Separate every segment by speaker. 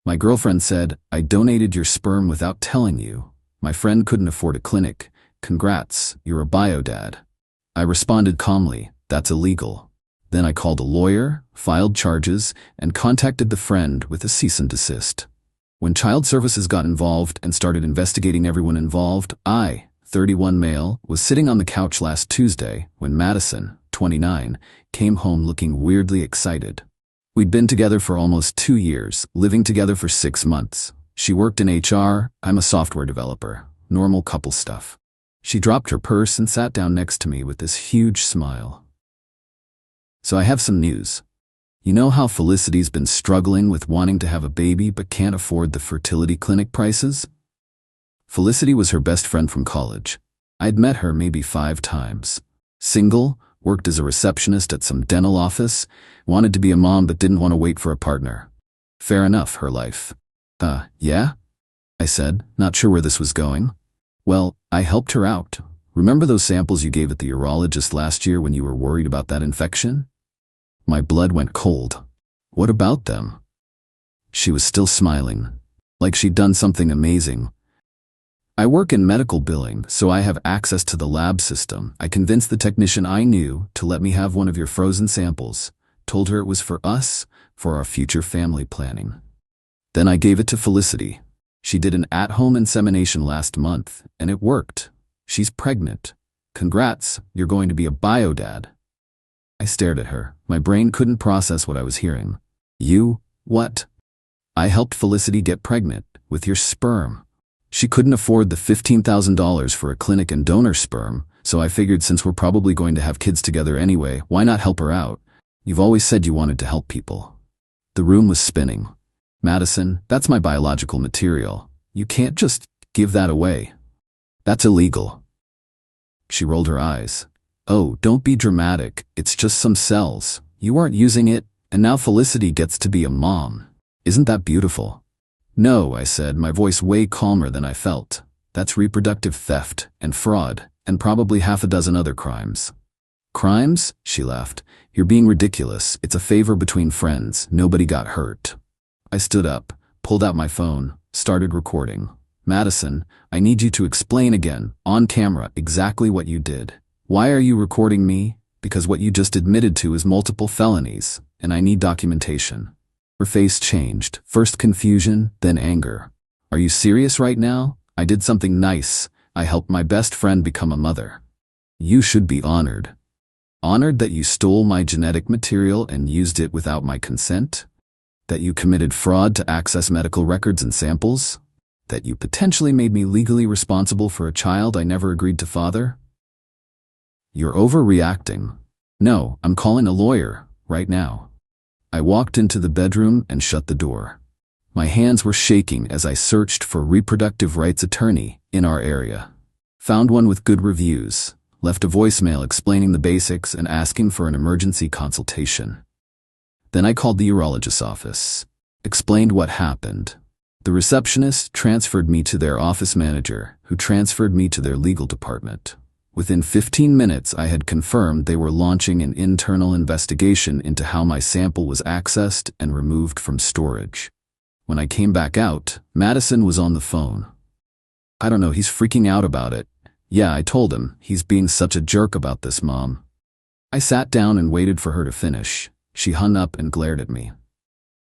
Speaker 1: My girlfriend said, I donated your sperm without telling you. My friend couldn't afford a clinic. Congrats, you're a biodad. I responded calmly, that's illegal. Then I called a lawyer, filed charges, and contacted the friend with a cease and desist. When child services got involved and started investigating everyone involved, I, 31 male, was sitting on the couch last Tuesday when Madison, 29, came home looking weirdly excited. We'd been together for almost 2 years, living together for 6 months. She worked in HR, I'm a software developer. Normal couple stuff. She dropped her purse and sat down next to me with this huge smile. So I have some news. You know how Felicity's been struggling with wanting to have a baby but can't afford the fertility clinic prices? Felicity was her best friend from college. I'd met her maybe 5 times. Single, worked as a receptionist at some dental office, wanted to be a mom but didn't want to wait for a partner. Fair enough, her life. Yeah? I said, not sure where this was going. Well, I helped her out. Remember those samples you gave at the urologist last year when you were worried about that infection? My blood went cold. What about them? She was still smiling, like she'd done something amazing. I work in medical billing, so I have access to the lab system. I convinced the technician I knew to let me have one of your frozen samples, told her it was for us, for our future family planning. Then I gave it to Felicity. She did an at-home insemination last month, and it worked. She's pregnant. Congrats, you're going to be a biodad. I stared at her. My brain couldn't process what I was hearing. You? What? I helped Felicity get pregnant, with your sperm. She couldn't afford the $15,000 for a clinic and donor sperm, so I figured since we're probably going to have kids together anyway, why not help her out? You've always said you wanted to help people. The room was spinning. Madison, that's my biological material. You can't just give that away. That's illegal. She rolled her eyes. Oh, don't be dramatic. It's just some cells. You aren't using it, and now Felicity gets to be a mom. Isn't that beautiful? No, I said, my voice way calmer than I felt. That's reproductive theft and fraud, and probably half a dozen other crimes. Crimes? She laughed. You're being ridiculous. It's a favor between friends. Nobody got hurt. I stood up, pulled out my phone, started recording. Madison, I need you to explain again, on camera, exactly what you did. Why are you recording me? Because what you just admitted to is multiple felonies, and I need documentation. Her face changed, first confusion, then anger. Are you serious right now? I did something nice. I helped my best friend become a mother. You should be honored. Honored that you stole my genetic material and used it without my consent? That you committed fraud to access medical records and samples? That you potentially made me legally responsible for a child I never agreed to father? You're overreacting. No, I'm calling a lawyer, right now. I walked into the bedroom and shut the door. My hands were shaking as I searched for a reproductive rights attorney in our area. Found one with good reviews, left a voicemail explaining the basics and asking for an emergency consultation. Then I called the urologist's office, explained what happened. The receptionist transferred me to their office manager, who transferred me to their legal department. Within 15 minutes, I had confirmed they were launching an internal investigation into how my sample was accessed and removed from storage. When I came back out, Madison was on the phone. I don't know, he's freaking out about it. Yeah, I told him, he's being such a jerk about this, Mom. I sat down and waited for her to finish. She hung up and glared at me.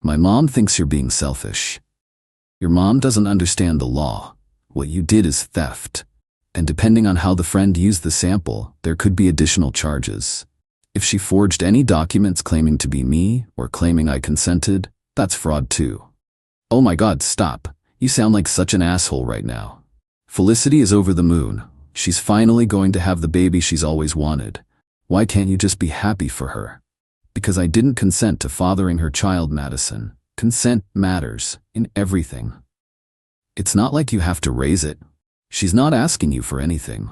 Speaker 1: My mom thinks you're being selfish. Your mom doesn't understand the law. What you did is theft. And depending on how the friend used the sample, there could be additional charges. If she forged any documents claiming to be me or claiming I consented, that's fraud too. Oh my God, stop. You sound like such an asshole right now. Felicity is over the moon. She's finally going to have the baby she's always wanted. Why can't you just be happy for her? Because I didn't consent to fathering her child, Madison. Consent matters in everything. It's not like you have to raise it. She's not asking you for anything.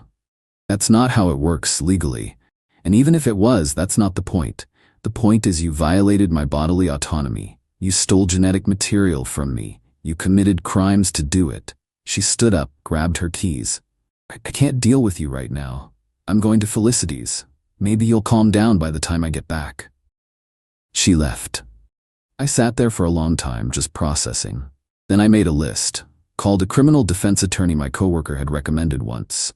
Speaker 1: That's not how it works legally. And even if it was, that's not the point. The point is you violated my bodily autonomy. You stole genetic material from me. You committed crimes to do it. She stood up, grabbed her keys. I can't deal with you right now. I'm going to Felicity's. Maybe you'll calm down by the time I get back. She left. I sat there for a long time, just processing. Then I made a list, called a criminal defense attorney my coworker had recommended once,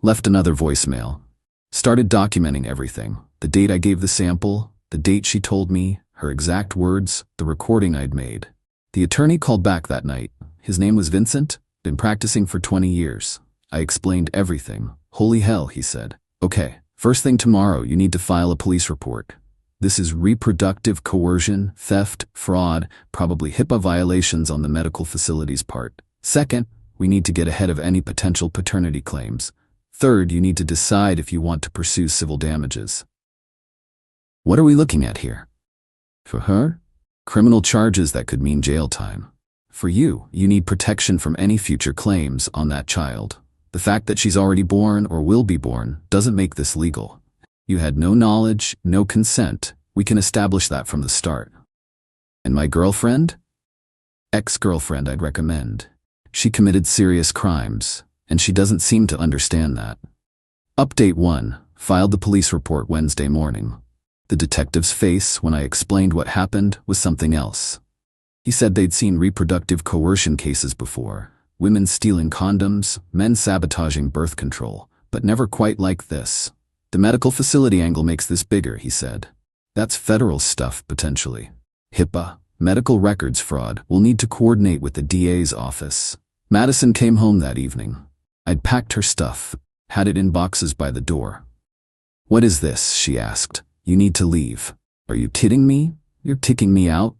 Speaker 1: left another voicemail, started documenting everything, the date I gave the sample, the date she told me, her exact words, the recording I'd made. The attorney called back that night. His name was Vincent, been practicing for 20 years. I explained everything. Holy hell, he said. Okay, first thing tomorrow, you need to file a police report. This is reproductive coercion, theft, fraud, probably HIPAA violations on the medical facility's part. Second, we need to get ahead of any potential paternity claims. Third, you need to decide if you want to pursue civil damages. What are we looking at here? For her, criminal charges that could mean jail time. For you, you need protection from any future claims on that child. The fact that she's already born or will be born doesn't make this legal. You had no knowledge, no consent. We can establish that from the start. And my girlfriend? Ex-girlfriend, I'd recommend. She committed serious crimes, and she doesn't seem to understand that. Update 1. Filed the police report Wednesday morning. The detective's face, when I explained what happened, was something else. He said they'd seen reproductive coercion cases before. Women stealing condoms, men sabotaging birth control, but never quite like this. The medical facility angle makes this bigger, he said. That's federal stuff, potentially. HIPAA, medical records fraud, will need to coordinate with the DA's office. Madison came home that evening. I'd packed her stuff, had it in boxes by the door. What is this? She asked. You need to leave. Are you kidding me? You're kicking me out?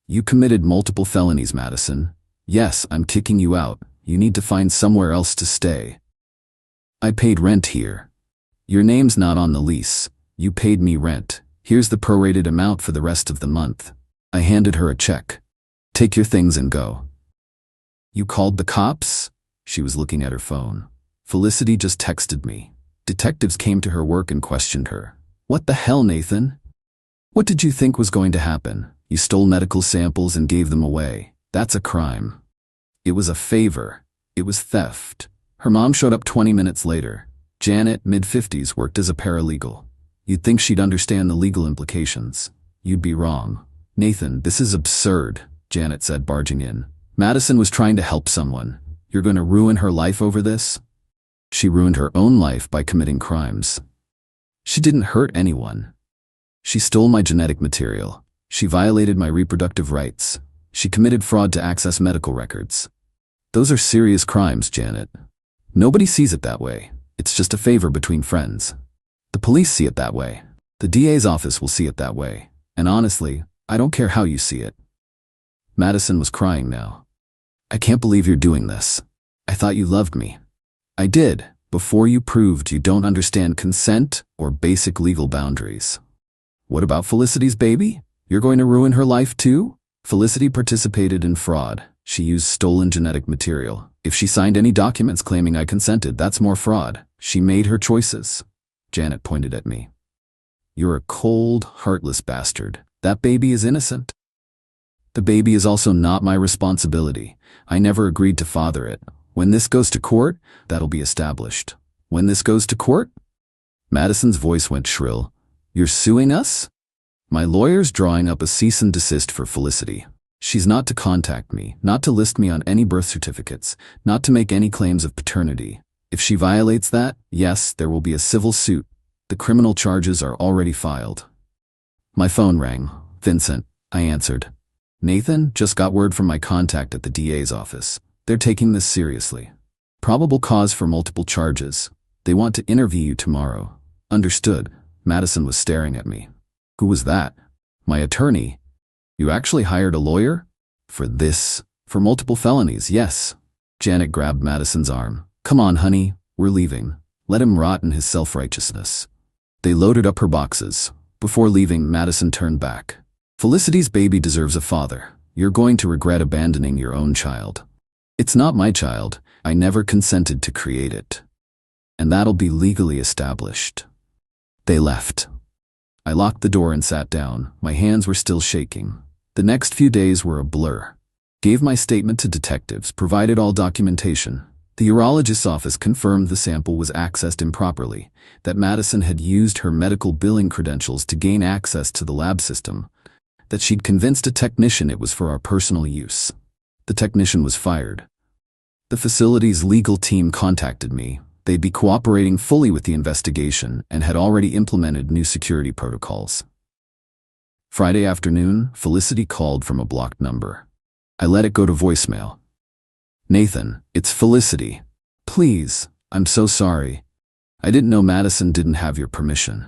Speaker 1: You committed multiple felonies, Madison. Yes, I'm kicking you out. You need to find somewhere else to stay. I paid rent here. Your name's not on the lease. You paid me rent. Here's the prorated amount for the rest of the month. I handed her a check. Take your things and go. You called the cops? She was looking at her phone. Felicity just texted me. Detectives came to her work and questioned her. What the hell, Nathan? What did you think was going to happen? You stole medical samples and gave them away. That's a crime. It was a favor. It was theft. Her mom showed up 20 minutes later. Janet, mid-50s, worked as a paralegal. You'd think she'd understand the legal implications. You'd be wrong. Nathan, this is absurd, Janet said, barging in. Madison was trying to help someone. You're going to ruin her life over this? She ruined her own life by committing crimes. She didn't hurt anyone. She stole my genetic material. She violated my reproductive rights. She committed fraud to access medical records. Those are serious crimes, Janet. Nobody sees it that way. It's just a favor between friends. The police see it that way. The DA's office will see it that way. And honestly, I don't care how you see it. Madison was crying now. I can't believe you're doing this. I thought you loved me. I did, before you proved you don't understand consent or basic legal boundaries. What about Felicity's baby? You're going to ruin her life too? Felicity participated in fraud. She used stolen genetic material. If she signed any documents claiming I consented, that's more fraud. She made her choices. Janet pointed at me. You're a cold, heartless bastard. That baby is innocent. The baby is also not my responsibility. I never agreed to father it. When this goes to court, that'll be established. When this goes to court? Madison's voice went shrill. You're suing us? My lawyer's drawing up a cease and desist for Felicity. She's not to contact me, not to list me on any birth certificates, not to make any claims of paternity. If she violates that, yes, there will be a civil suit. The criminal charges are already filed. My phone rang. Vincent, I answered. Nathan, just got word from my contact at the DA's office. They're taking this seriously. Probable cause for multiple charges. They want to interview you tomorrow. Understood. Madison was staring at me. Who was that? My attorney. You actually hired a lawyer? For this? For multiple felonies, yes. Janet grabbed Madison's arm. Come on, honey, we're leaving. Let him rot in his self-righteousness. They loaded up her boxes. Before leaving, Madison turned back. Felicity's baby deserves a father. You're going to regret abandoning your own child. It's not my child. I never consented to create it. And that'll be legally established. They left. I locked the door and sat down. My hands were still shaking. The next few days were a blur. Gave my statement to detectives, provided all documentation. The urologist's office confirmed the sample was accessed improperly, that Madison had used her medical billing credentials to gain access to the lab system, that she'd convinced a technician it was for our personal use. The technician was fired. The facility's legal team contacted me. They'd be cooperating fully with the investigation and had already implemented new security protocols. Friday afternoon, Felicity called from a blocked number. I let it go to voicemail. "Nathan, it's Felicity. Please, I'm so sorry. I didn't know Madison didn't have your permission.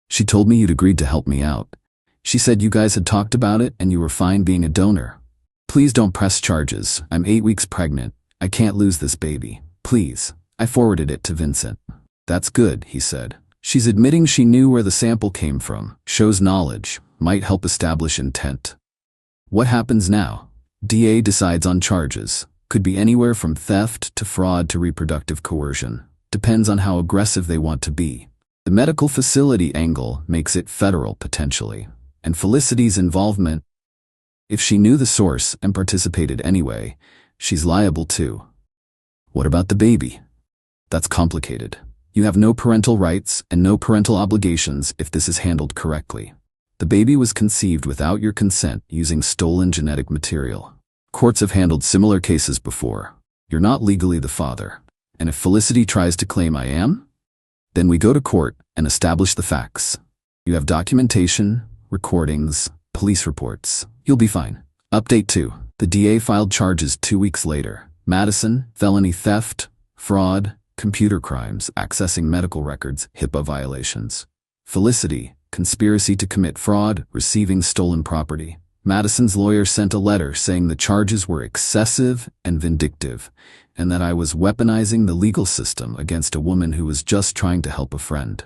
Speaker 1: She told me you'd agreed to help me out. She said you guys had talked about it and you were fine being a donor. Please don't press charges. I'm 8 weeks pregnant. I can't lose this baby. Please." I forwarded it to Vincent. "That's good," he said. "She's admitting she knew where the sample came from. Shows knowledge. Might help establish intent." What happens now? DA decides on charges. Could be anywhere from theft to fraud to reproductive coercion. Depends on how aggressive they want to be. The medical facility angle makes it federal potentially. And Felicity's involvement, if she knew the source and participated anyway, she's liable too. What about the baby? That's complicated. You have no parental rights and no parental obligations if this is handled correctly. The baby was conceived without your consent using stolen genetic material. Courts have handled similar cases before. You're not legally the father. And if Felicity tries to claim I am, then we go to court and establish the facts. You have documentation, recordings, police reports. You'll be fine. Update 2. The DA filed charges 2 weeks later. Madison, felony theft, fraud, computer crimes, accessing medical records, HIPAA violations. Felicity, conspiracy to commit fraud, receiving stolen property. Madison's lawyer sent a letter saying the charges were excessive and vindictive, and that I was weaponizing the legal system against a woman who was just trying to help a friend.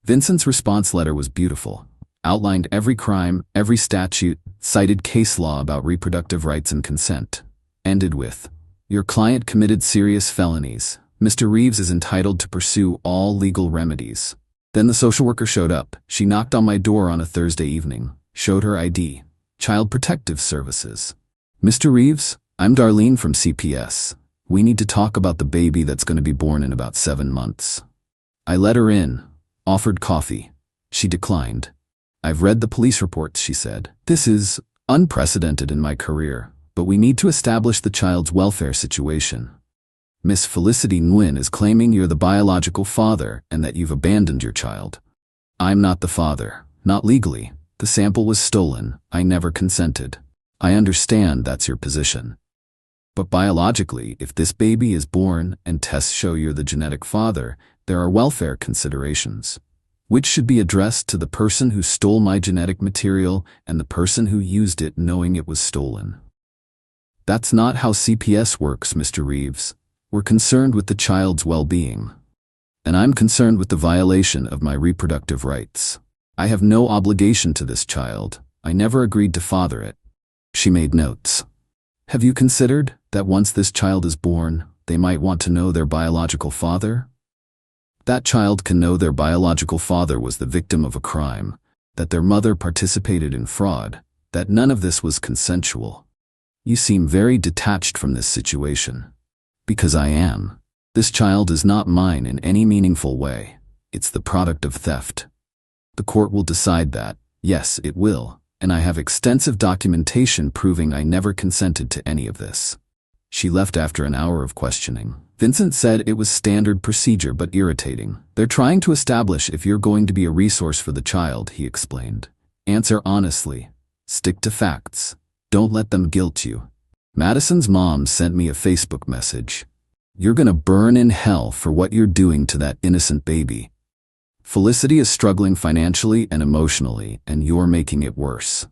Speaker 1: Vincent's response letter was beautiful. Outlined every crime, every statute, cited case law about reproductive rights and consent. Ended with, "Your client committed serious felonies. Mr. Reeves is entitled to pursue all legal remedies." Then the social worker showed up. She knocked on my door on a Thursday evening, showed her ID, Child Protective Services. "Mr. Reeves, I'm Darlene from CPS. We need to talk about the baby that's going to be born in about 7 months." I let her in, offered coffee. She declined. "I've read the police reports," she said. "This is unprecedented in my career, but we need to establish the child's welfare situation. Miss Felicity Nguyen is claiming you're the biological father and that you've abandoned your child. I'm not the father, not legally. The sample was stolen. I never consented. I understand that's your position. But biologically, if this baby is born and tests show you're the genetic father, there are welfare considerations, which should be addressed to the person who stole my genetic material and the person who used it knowing it was stolen. That's not how CPS works, Mr. Reeves. We're concerned with the child's well-being. And I'm concerned with the violation of my reproductive rights. I have no obligation to this child. I never agreed to father it." She made notes. "Have you considered that once this child is born, they might want to know their biological father? That child can know their biological father was the victim of a crime, that their mother participated in fraud, that none of this was consensual. You seem very detached from this situation." "Because I am. This child is not mine in any meaningful way. It's the product of theft. The court will decide that. Yes, it will, and I have extensive documentation proving I never consented to any of this." She left after an hour of questioning. Vincent said it was standard procedure but irritating. "They're trying to establish if you're going to be a resource for the child," he explained. "Answer honestly. Stick to facts. Don't let them guilt you." Madison's mom sent me a Facebook message. "You're gonna burn in hell for what you're doing to that innocent baby. Felicity is struggling financially and emotionally, and you're making it worse.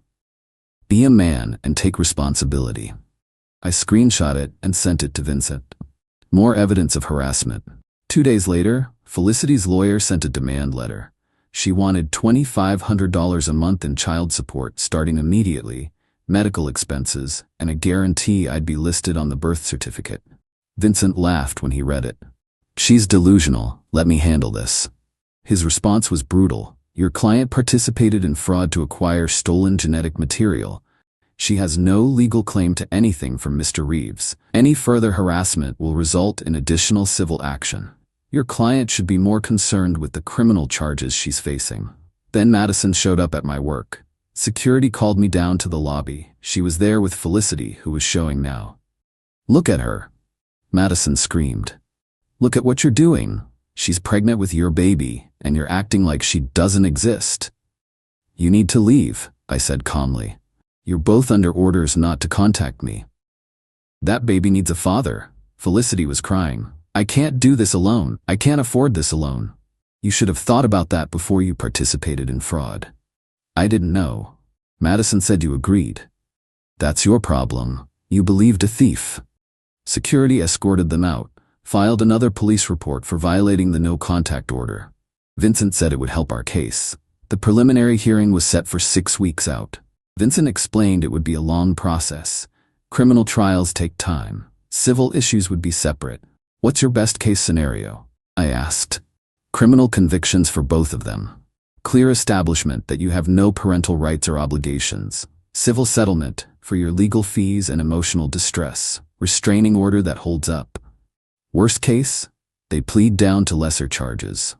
Speaker 1: Be a man and take responsibility." I screenshot it and sent it to Vincent. More evidence of harassment. 2 days later, Felicity's lawyer sent a demand letter. She wanted $2,500 a month in child support starting immediately, medical expenses, and a guarantee I'd be listed on the birth certificate. Vincent laughed when he read it. "She's delusional. Let me handle this." His response was brutal. "Your client participated in fraud to acquire stolen genetic material. She has no legal claim to anything from Mr. Reeves. Any further harassment will result in additional civil action. Your client should be more concerned with the criminal charges she's facing." Then Madison showed up at my work. Security called me down to the lobby. She was there with Felicity, who was showing now. "Look at her," Madison screamed. "Look at what you're doing. She's pregnant with your baby, and you're acting like she doesn't exist." "You need to leave," I said calmly. "You're both under orders not to contact me." "That baby needs a father," Felicity was crying. "I can't do this alone. I can't afford this alone. You should have thought about that before you participated in fraud." "I didn't know. Madison said you agreed." "That's your problem. You believed a thief." Security escorted them out, filed another police report for violating the no-contact order. Vincent said it would help our case. The preliminary hearing was set for 6 weeks out. Vincent explained it would be a long process. Criminal trials take time. Civil issues would be separate. "What's your best-case scenario?" I asked. "Criminal convictions for both of them. Clear establishment that you have no parental rights or obligations. Civil settlement for your legal fees and emotional distress. Restraining order that holds up. Worst case, they plead down to lesser charges.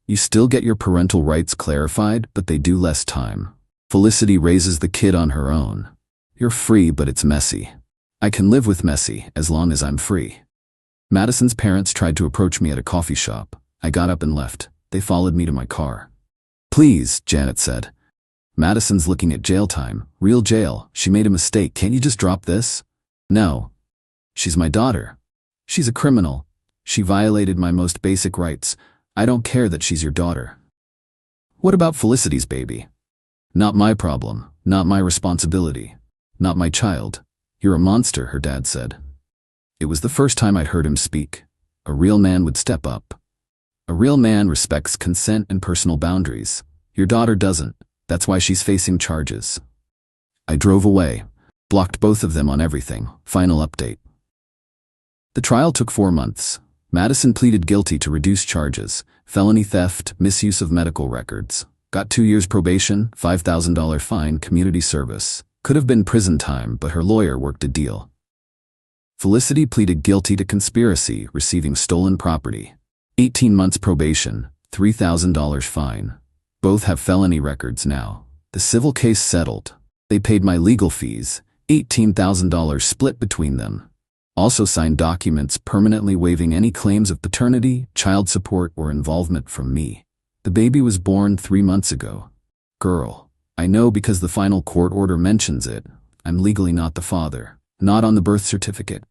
Speaker 1: You still get your parental rights clarified, but they do less time. Felicity raises the kid on her own. You're free, but it's messy. I can live with messy as long as I'm free." Madison's parents tried to approach me at a coffee shop. I got up and left. They followed me to my car. "Please," Janet said. "Madison's looking at jail time. Real jail. She made a mistake. Can't you just drop this?" "No. She's my daughter. She's a criminal. She violated my most basic rights. I don't care that she's your daughter." "What about Felicity's baby?" "Not my problem. Not my responsibility. Not my child." "You're a monster," her dad said. It was the first time I'd heard him speak. A real man would step up. A real man respects consent and personal boundaries. Your daughter doesn't. That's why she's facing charges. I drove away, blocked both of them on everything. Final update. The trial took 4 months. Madison pleaded guilty to reduced charges, felony theft, misuse of medical records. Got 2 years probation, $5,000 fine, community service. Could have been prison time, but her lawyer worked a deal. Felicity pleaded guilty to conspiracy, receiving stolen property. 18 months probation, $3,000 fine. Both have felony records now. The civil case settled. They paid my legal fees, $18,000 split between them. Also signed documents permanently waiving any claims of paternity, child support, or involvement from me. The baby was born 3 months ago. Girl. I know because the final court order mentions it. I'm legally not the father. Not on the birth certificate.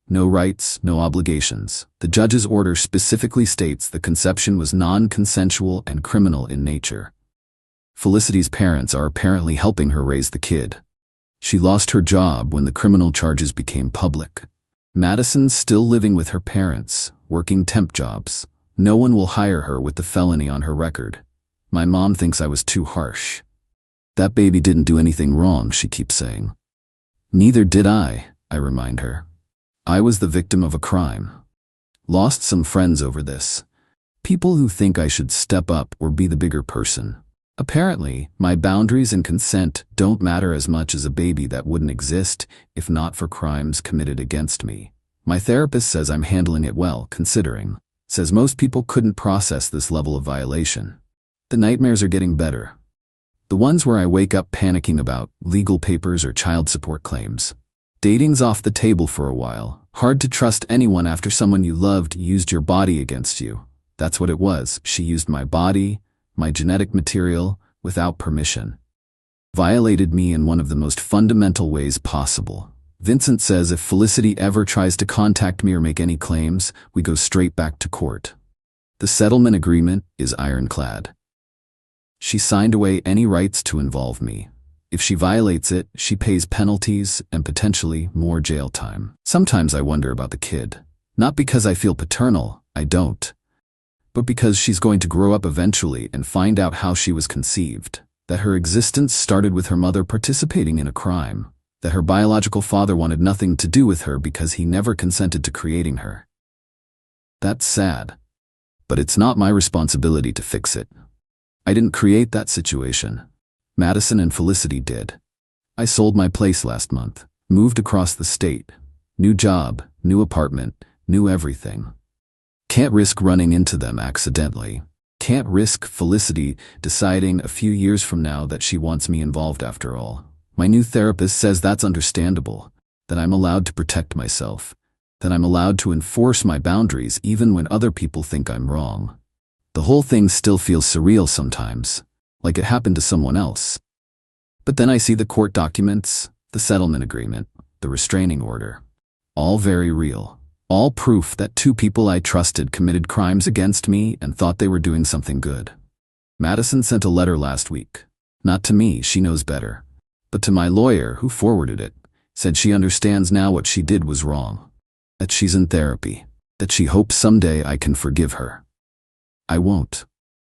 Speaker 1: No rights, no obligations. The judge's order specifically states the conception was non-consensual and criminal in nature. Felicity's parents are apparently helping her raise the kid. She lost her job when the criminal charges became public. Madison's still living with her parents, working temp jobs. No one will hire her with the felony on her record. My mom thinks I was too harsh. That baby didn't do anything wrong, she keeps saying. Neither did I remind her. I was the victim of a crime. Lost some friends over this. People who think I should step up or be the bigger person. Apparently, my boundaries and consent don't matter as much as a baby that wouldn't exist if not for crimes committed against me. My therapist says I'm handling it well, considering. Says most people couldn't process this level of violation. The nightmares are getting better. The ones where I wake up panicking about legal papers or child support claims. Dating's off the table for a while. Hard to trust anyone after someone you loved used your body against you. That's what it was. She used my body, my genetic material, without permission. Violated me in one of the most fundamental ways possible. Vincent says if Felicity ever tries to contact me or make any claims, we go straight back to court. The settlement agreement is ironclad. She signed away any rights to involve me. If she violates it, she pays penalties and potentially more jail time. Sometimes I wonder about the kid. Not because I feel paternal, I don't. But because she's going to grow up eventually and find out how she was conceived. That her existence started with her mother participating in a crime. That her biological father wanted nothing to do with her because he never consented to creating her. That's sad. But it's not my responsibility to fix it. I didn't create that situation. Madison and Felicity did. I sold my place last month, moved across the state. New job, new apartment, new everything. Can't risk running into them accidentally. can't risk Felicity deciding a few years from now that she wants me involved after all. My new therapist says that's understandable, that I'm allowed to protect myself, that I'm allowed to enforce my boundaries even when other people think I'm wrong. The whole thing still feels surreal sometimes, like it happened to someone else. But then I see the court documents, the settlement agreement, the restraining order. All very real. All proof that two people I trusted committed crimes against me and thought they were doing something good. Madison sent a letter last week. Not to me, she knows better, but to my lawyer who forwarded it, said she understands now what she did was wrong, that she's in therapy, that she hopes someday I can forgive her. I won't.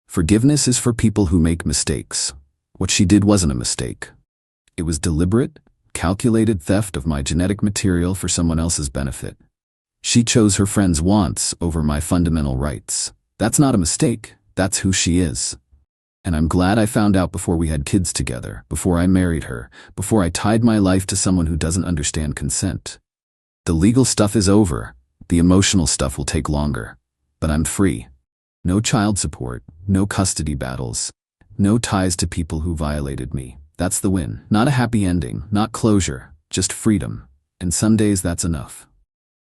Speaker 1: Forgiveness is for people who make mistakes. What she did wasn't a mistake. It was deliberate, calculated theft of my genetic material for someone else's benefit. She chose her friend's wants over my fundamental rights. That's not a mistake, that's who she is. And I'm glad I found out before we had kids together, before I married her, before I tied my life to someone who doesn't understand consent. The legal stuff is over, the emotional stuff will take longer. But I'm free. No child support, no custody battles, no ties to people who violated me. That's the win. Not a happy ending, not closure, just freedom. And some days that's enough.